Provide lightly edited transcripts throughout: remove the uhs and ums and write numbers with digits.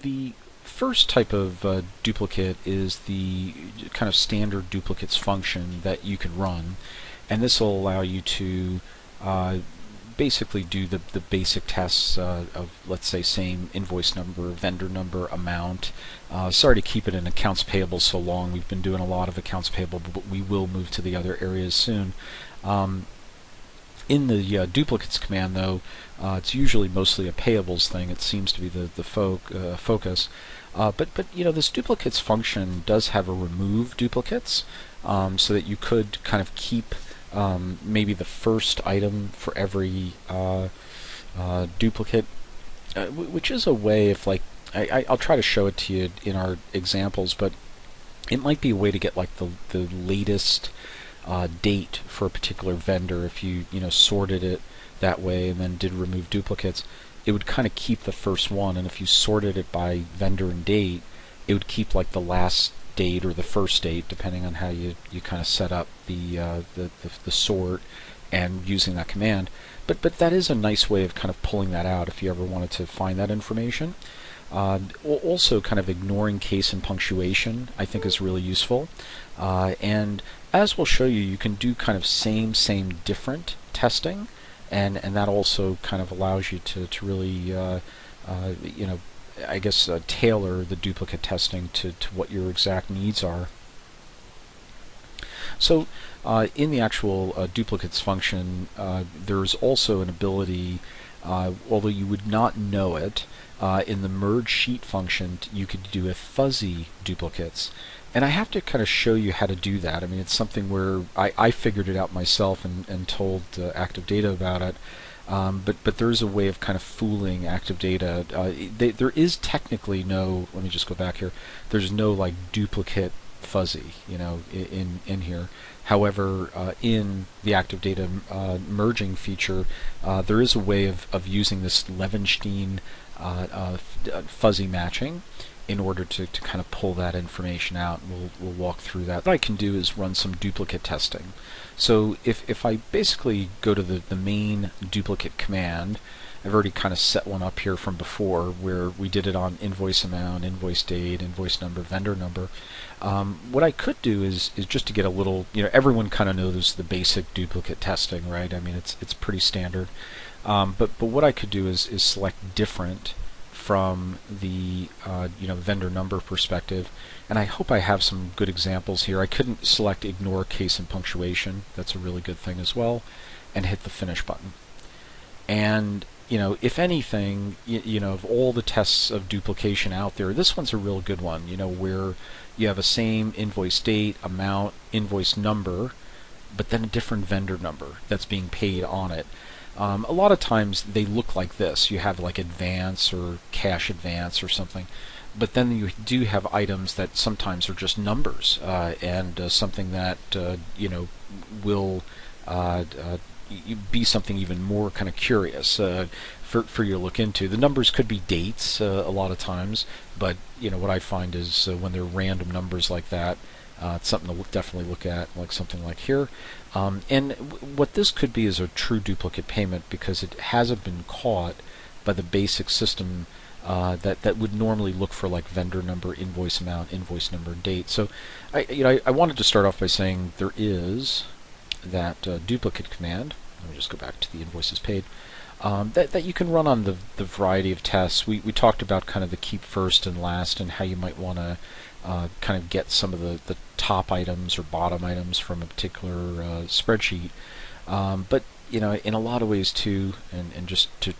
The first type of duplicate is the kind of standard duplicates function that you can run, and this will allow you to basically do the basic tests of, let's say, same invoice number, vendor number, amount. Sorry to keep it in accounts payable so long. We've been doing a lot of accounts payable, but we will move to the other areas soon. In the duplicates command, though, it's usually mostly a payables thing. It seems to be the focus. But this duplicates function does have a remove duplicates, so that you could kind of keep maybe the first item for every duplicate, which is a way if I'll try to show it to you in our examples, but it might be a way to get like the latest date for a particular vendor. If you sorted it that way and then did remove duplicates, it would kind of keep the first one, and if you sorted it by vendor and date, it would keep like the last date or the first date, depending on how you kind of set up the sort and using that command. But that is a nice way of kind of pulling that out if you ever wanted to find that information. Also, kind of ignoring case and punctuation, I think, is really useful. And as we'll show you, you can do kind of same, different testing, and that also kind of allows you to really, I guess, tailor the duplicate testing to what your exact needs are. So in the actual duplicates function, there's also an ability, although you would not know it, in the merge sheet function, you could do a fuzzy duplicates. And I have to kind of show you how to do that. I mean, it's something where I figured it out myself and told Active Data about it. But there's a way of kind of fooling Active Data. There is technically no, let me just go back here, there's no like duplicate fuzzy, in here. However, in the Active Data merging feature, there is a way of using this Levenshtein fuzzy matching in order to kind of pull that information out. We'll walk through that. What I can do is run some duplicate testing. So if I basically go to the main duplicate command, I've already kind of set one up here from before where we did it on invoice amount, invoice date, invoice number, vendor number. What I could do is just to get a little, everyone kind of knows the basic duplicate testing, right? I mean, it's pretty standard. But what I could do is select different from the vendor number perspective, and I hope I have some good examples here. I couldn't select ignore case and punctuation. That's a really good thing as well, and hit the finish button. And if anything, of all the tests of duplication out there, this one's a real good one. Where you have a same invoice date, amount, invoice number, but then a different vendor number that's being paid on it. A lot of times they look like this. You have like advance or cash advance or something, but then you do have items that sometimes are just numbers, and something that will be something even more kind of curious for you to look into. The numbers could be dates a lot of times, but what I find is when they're random numbers like that, it's something to definitely look at, like something like here. And what this could be is a true duplicate payment because it hasn't been caught by the basic system that would normally look for like vendor number, invoice amount, invoice number, date. So I wanted to start off by saying there is that duplicate command. Let me just go back to the invoices paid. That you can run on the variety of tests. We talked about kind of the keep first and last and how you might want to kind of get some of the top items or bottom items from a particular spreadsheet. But in a lot of ways too, and just to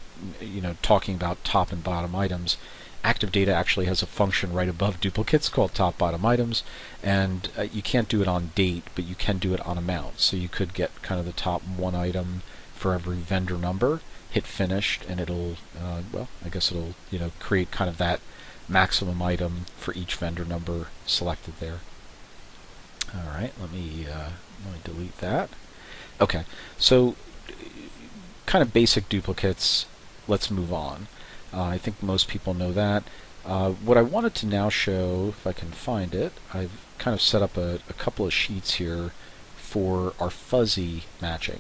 talking about top and bottom items, Active Data actually has a function right above duplicates called top bottom items, and you can't do it on date, but you can do it on amount. So you could get kind of the top one item for every vendor number, hit finished, and it'll I guess it'll create kind of that maximum item for each vendor number selected there. All right, let me delete that. Okay, so kind of basic duplicates. Let's move on. I think most people know that. What I wanted to now show, if I can find it, I've kind of set up a couple of sheets here for our fuzzy matching.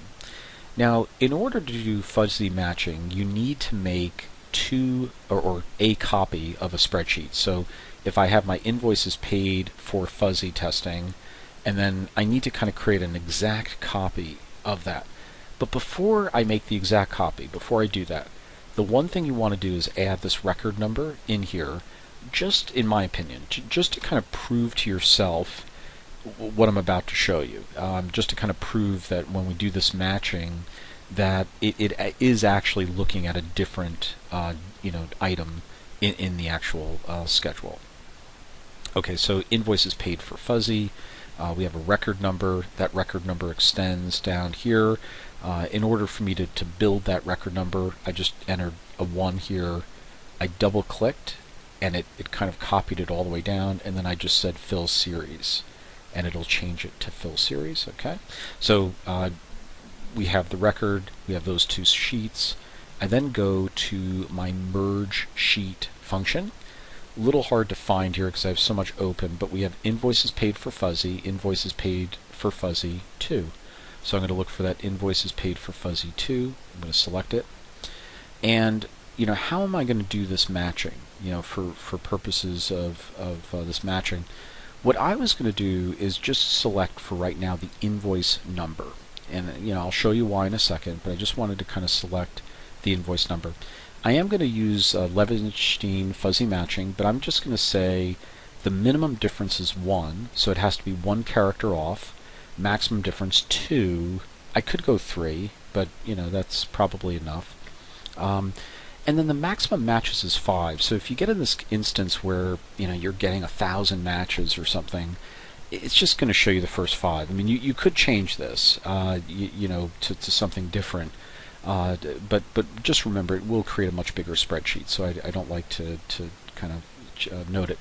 Now, in order to do fuzzy matching, you need to make two or a copy of a spreadsheet. So if I have my invoices paid for fuzzy testing, and then I need to kind of create an exact copy of that. But before I make the exact copy, before I do that, the one thing you want to do is add this record number in here, just in my opinion, just to kind of prove to yourself what I'm about to show you, just to kind of prove that when we do this matching, that it is actually looking at a different item in the actual schedule. Okay, so invoices paid for fuzzy. We have a record number. That record number extends down here. In order for me to build that record number, I just entered a 1 here. I double clicked and it kind of copied it all the way down, and then I just said fill series and it'll change it to fill series. Okay, so we have the record, we have those two sheets. I then go to my merge sheet function. A little hard to find here because I have so much open, but we have invoices paid for fuzzy, invoices paid for fuzzy 2. So I'm going to look for that invoices paid for fuzzy 2. I'm going to select it. And how am I going to do this matching? For purposes of this matching, what I was going to do is just select for right now the invoice number. And I'll show you why in a second, but I just wanted to kind of select the invoice number. I am going to use Levenshtein fuzzy matching, but I'm just going to say the minimum difference is 1, so it has to be 1 character off. Maximum difference 2. I could go 3, but that's probably enough. And then the maximum matches is 5. So if you get in this instance where you're getting 1,000 matches or something, it's just going to show you the first 5. I mean, you could change this, to something different. But just remember, it will create a much bigger spreadsheet, so I don't like to kind of note it.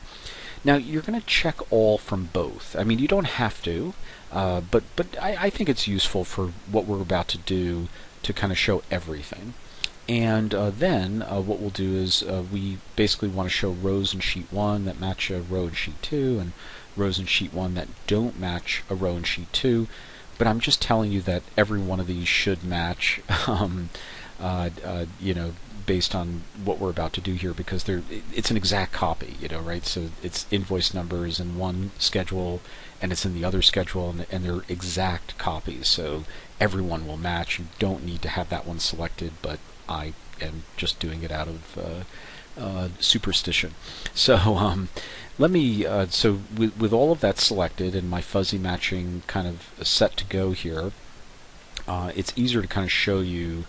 Now, you're going to check all from both. I mean, you don't have to, but I think it's useful for what we're about to do to kind of show everything. And then what we'll do is we basically want to show rows in sheet 1 that match a row in sheet 2, and rows in sheet 1 that don't match a row in sheet 2. But I'm just telling you that every one of these should match, based on what we're about to do here, because it's an exact copy, right? So it's invoice numbers in one schedule, and it's in the other schedule, and they're exact copies. So everyone will match. You don't need to have that one selected, but I am just doing it out of superstition. So let me, so with all of that selected and my fuzzy matching kind of set to go here, it's easier to kind of show you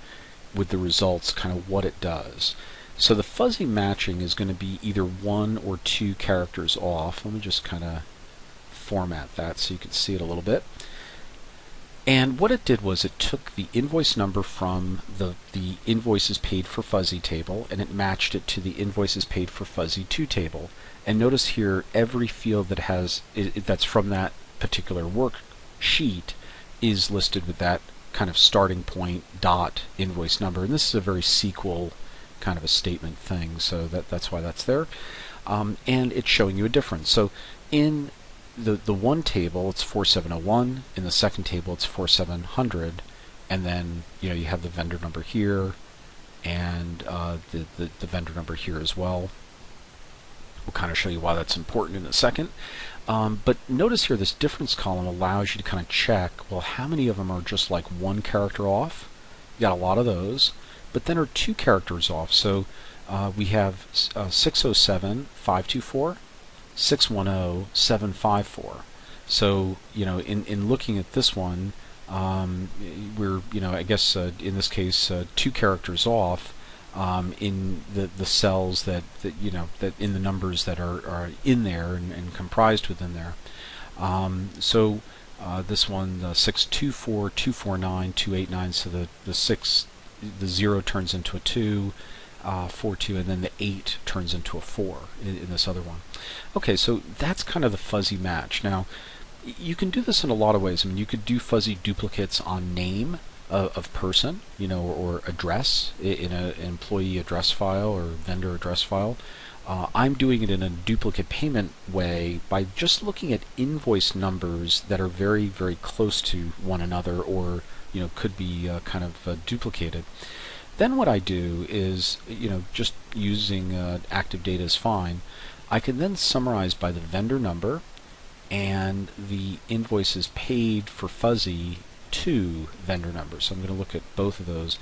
with the results kind of what it does. So the fuzzy matching is going to be either 1 or 2 characters off. Let me just kind of format that so you can see it a little bit. And what it did was it took the invoice number from the invoices paid for fuzzy table, and it matched it to the invoices paid for fuzzy 2 table. And notice here, every field that has that's from that particular worksheet is listed with that kind of starting point dot invoice number. And this is a very SQL kind of a statement thing, so that's why that's there. And it's showing you a difference. So in the one table, it's 4701. In the second table, it's 4700. And then you have the vendor number here, and the vendor number here as well. We'll kind of show you why that's important in a second. But notice here, this difference column allows you to kind of check, well, how many of them are just like 1 character off? You got a lot of those, but then are 2 characters off. So we have 607 524, 610 754. So in looking at this one, we're I guess in this case 2 characters off. In the cells that in the numbers that are in there and comprised within there. So this one, 624, 249, 289. So the 0 turns into a 2, 4, 2, and then the 8 turns into a 4 in this other one. Okay, so that's kind of the fuzzy match. Now, you can do this in a lot of ways. I mean, you could do fuzzy duplicates on name of person, or address in an employee address file or vendor address file. I'm doing it in a duplicate payment way by just looking at invoice numbers that are very, very close to one another, or could be kind of duplicated. Then what I do is, just using active data is fine. I can then summarize by the vendor number and the invoices paid for fuzzy to vendor number. So I'm going to look at both of those.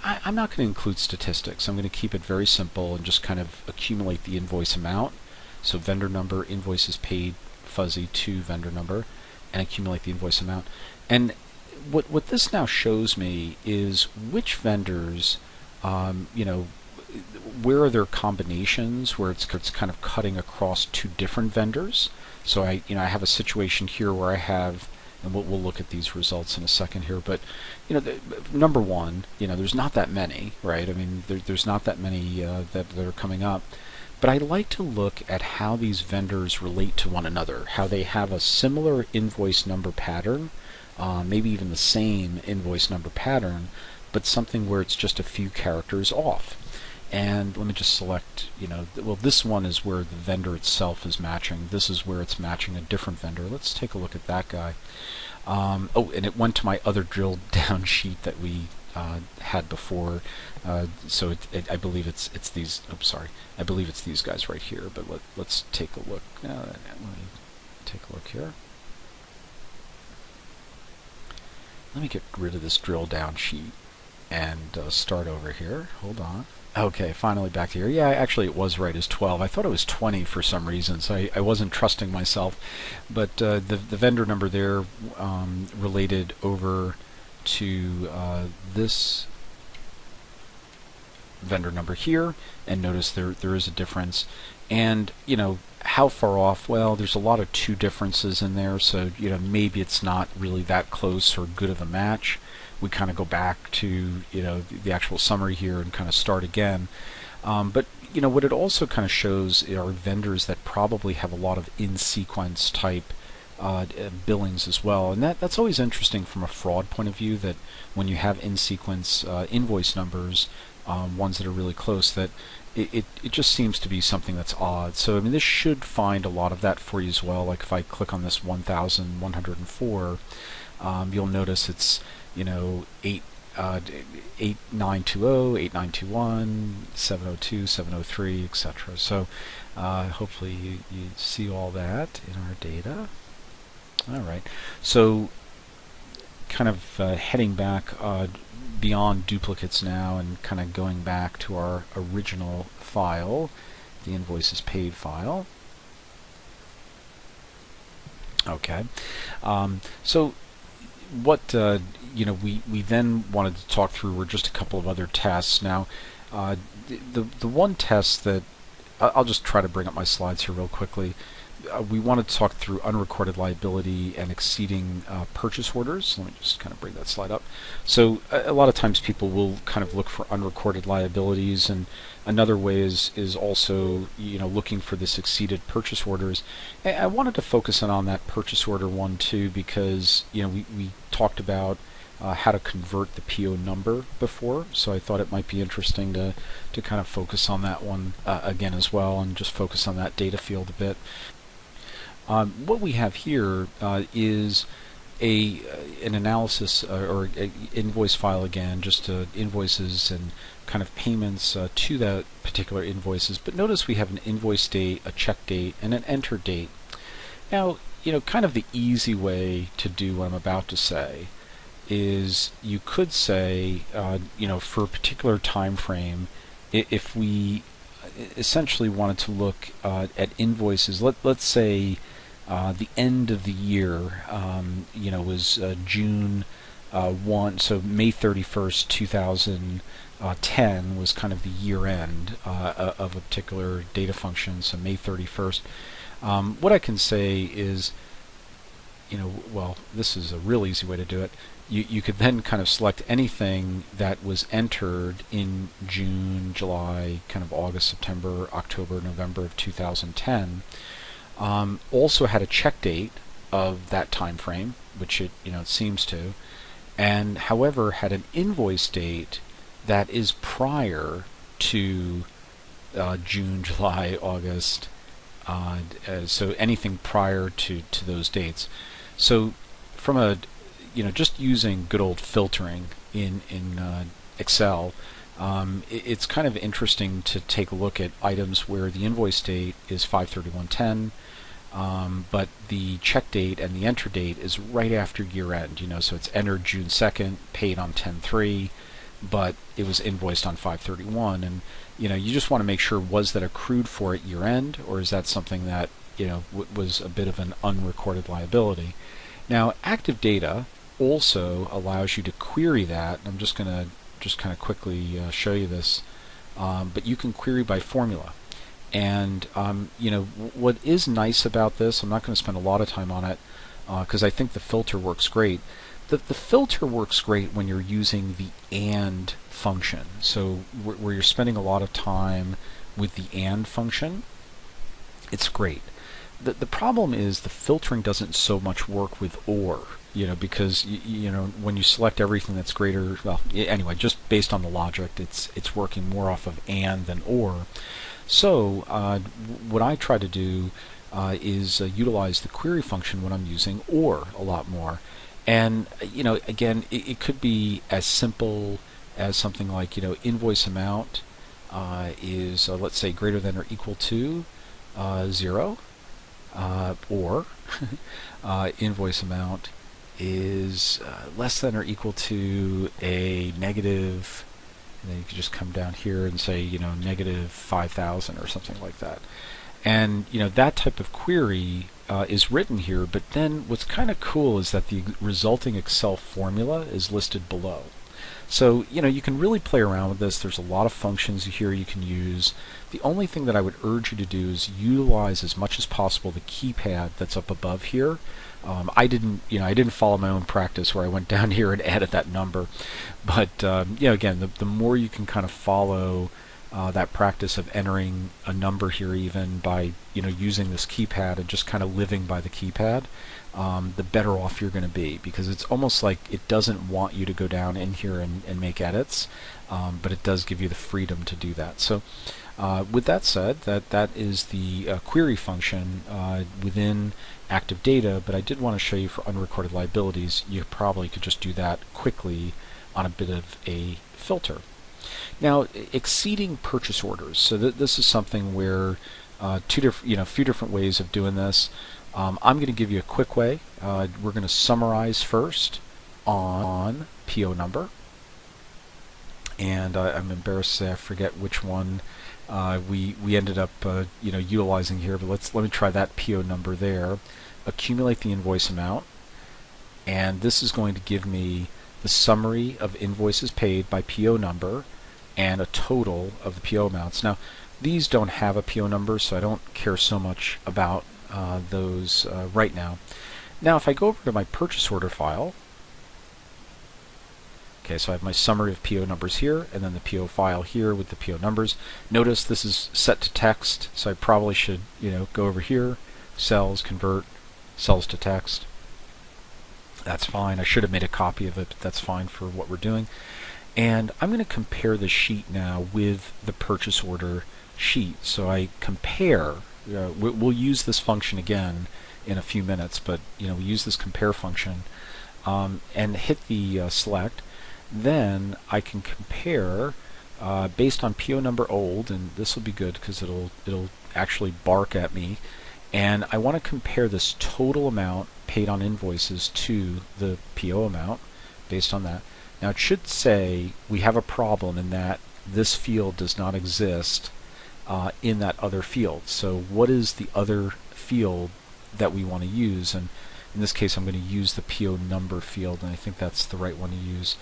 I'm not going to include statistics. I'm going to keep it very simple and just kind of accumulate the invoice amount. So vendor number, invoices paid, fuzzy to vendor number, and accumulate the invoice amount. And what this now shows me is which vendors, where are there combinations where it's kind of cutting across two different vendors. So I have a situation here where I have, and we'll look at these results in a second here, but number one, there's not that many, right? I mean, there's not that many that are coming up. But I like to look at how these vendors relate to one another, how they have a similar invoice number pattern, maybe even the same invoice number pattern, but something where it's just a few characters off. And let me just select, well, this one is where the vendor itself is matching. This is where it's matching a different vendor. Let's take a look at that guy. Oh, and it went to my other drilled down sheet that we had before. So I believe it's these. Oops, sorry. I believe it's these guys right here. But let's take a look. Let me take a look here. Let me get rid of this drill down sheet and start over here. Hold on. Okay, finally back here. Yeah, actually it was right as 12. I thought it was 20 for some reason, so I wasn't trusting myself. But the vendor number there related over to this vendor number here, and notice there is a difference. And how far off? Well, there's a lot of 2 differences in there, so maybe it's not really that close or good of a match. We kind of go back to the actual summary here and kind of start again. But what it also kind of shows are vendors that probably have a lot of in-sequence type billings as well, and that's always interesting from a fraud point of view, that when you have in-sequence invoice numbers, ones that are really close, that it just seems to be something that's odd. So I mean, this should find a lot of that for you as well. Like if I click on this 1104, you'll notice it's 8920, 8921, 702, 703, etc. So hopefully you see all that in our data. All right, so kind of heading back beyond duplicates now and kind of going back to our original file, the invoices paid file. Okay, so what we then wanted to talk through were just a couple of other tests. Now, the one test that I'll just try to bring up my slides here real quickly. We wanted to talk through unrecorded liability and exceeding purchase orders. Let me just kind of bring that slide up. So a lot of times people will kind of look for unrecorded liabilities, and another way is also looking for this exceeded purchase orders. And I wanted to focus in on that purchase order one too, because we talked about how to convert the PO number before, so I thought it might be interesting to kind of focus on that one again as well, and just focus on that data field a bit. What we have here is an analysis or an invoice file again, just invoices and kind of payments to that particular invoices. But notice we have an invoice date, a check date, and an enter date. Now, kind of the easy way to do what I'm about to say is you could say, for a particular time frame, if we essentially wanted to look at invoices, let's say the end of the year, was June 1, so May 31st, 2010 was kind of the year end of a particular data function, so May 31st. What I can say is, well, this is a real easy way to do it. You could then kind of select anything that was entered in June, July, kind of August, September, October, November of 2010. Also had a check date of that time frame, which it seems to, and however had an invoice date that is prior to June, July, August, so anything prior to those dates. So from a just using good old filtering in Excel, It's kind of interesting to take a look at items where the invoice date is 5/31/10, but the check date and the enter date is right after year end. So it's entered June 2nd, paid on 10/3, but it was invoiced on 5/31, and you just want to make sure, was that accrued for at year end, or is that something that was a bit of an unrecorded liability. Now, active data also allows you to query that. I'm just going to kind of quickly show you this, but you can query by formula. And what is nice about this, I'm not going to spend a lot of time on it because I think the filter works great. The filter works great when you're using the AND function. So where you're spending a lot of time with the AND function, it's great. The problem is the filtering doesn't so much work with OR, because when you select everything that's greater, well, anyway, just based on the logic, it's working more off of AND than OR. So what I try to do is utilize the query function when I'm using OR a lot more. And again, it could be as simple as something like invoice amount is let's say greater than or equal to 0. Or invoice amount is less than or equal to a negative, and then you can just come down here and say negative 5,000 or something like that. And that type of query is written here, but then what's kind of cool is that the resulting Excel formula is listed below. So you can really play around with this. There's a lot of functions here you can use. The only thing that I would urge you to do is utilize as much as possible the keypad that's up above here. I didn't follow my own practice where I went down here and added that number, but again, the more you can kind of follow that practice of entering a number here, even by using this keypad and just kind of living by the keypad, the better off you're going to be, because it's almost like it doesn't want you to go down in here and make edits, but it does give you the freedom to do that. So with that said, that is the query function within active data, but I did want to show you for unrecorded liabilities, you probably could just do that quickly on a bit of a filter. Now, exceeding purchase orders. So this is something where few different ways of doing this. I'm going to give you a quick way. We're going to summarize first on PO number, and I'm embarrassed to say I forget which one we ended up utilizing here, but let me try that PO number there. Accumulate the invoice amount, and this is going to give me the summary of invoices paid by PO number and a total of the PO amounts. Now, these don't have a PO number, so I don't care so much about those right now. Now, if I go over to my purchase order file, okay, so I have my summary of PO numbers here, and then the PO file here with the PO numbers. Notice this is set to text, so I probably should go over here, cells, convert, cells to text. That's fine. I should have made a copy of it, but that's fine for what we're doing. And I'm going to compare the sheet now with the purchase order sheet. So I compare, we'll use this function again in a few minutes, but we use this compare function and hit the select. Then I can compare based on PO number old, and this will be good because it'll actually bark at me. And I want to compare this total amount paid on invoices to the PO amount based on that. Now, it should say we have a problem in that this field does not exist in that other field. So what is the other field that we want to use? And in this case, I'm going to use the PO number field, and I think that's the right one to use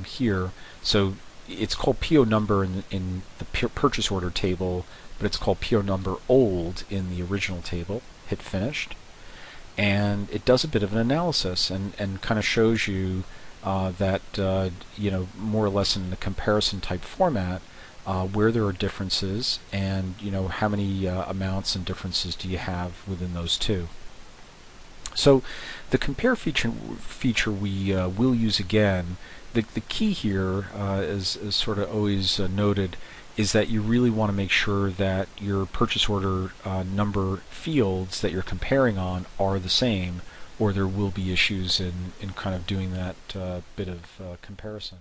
here. So it's called PO number in the purchase order table, but it's called PO number old in the original table. Hit finished, and it does a bit of an analysis and kind of shows you that more or less in the comparison type format where there are differences, and how many amounts and differences do you have within those two. So the compare feature we will use again. The key here, as sort of always noted, is that you really want to make sure that your purchase order number fields that you're comparing on are the same, or there will be issues in kind of doing that bit of comparison.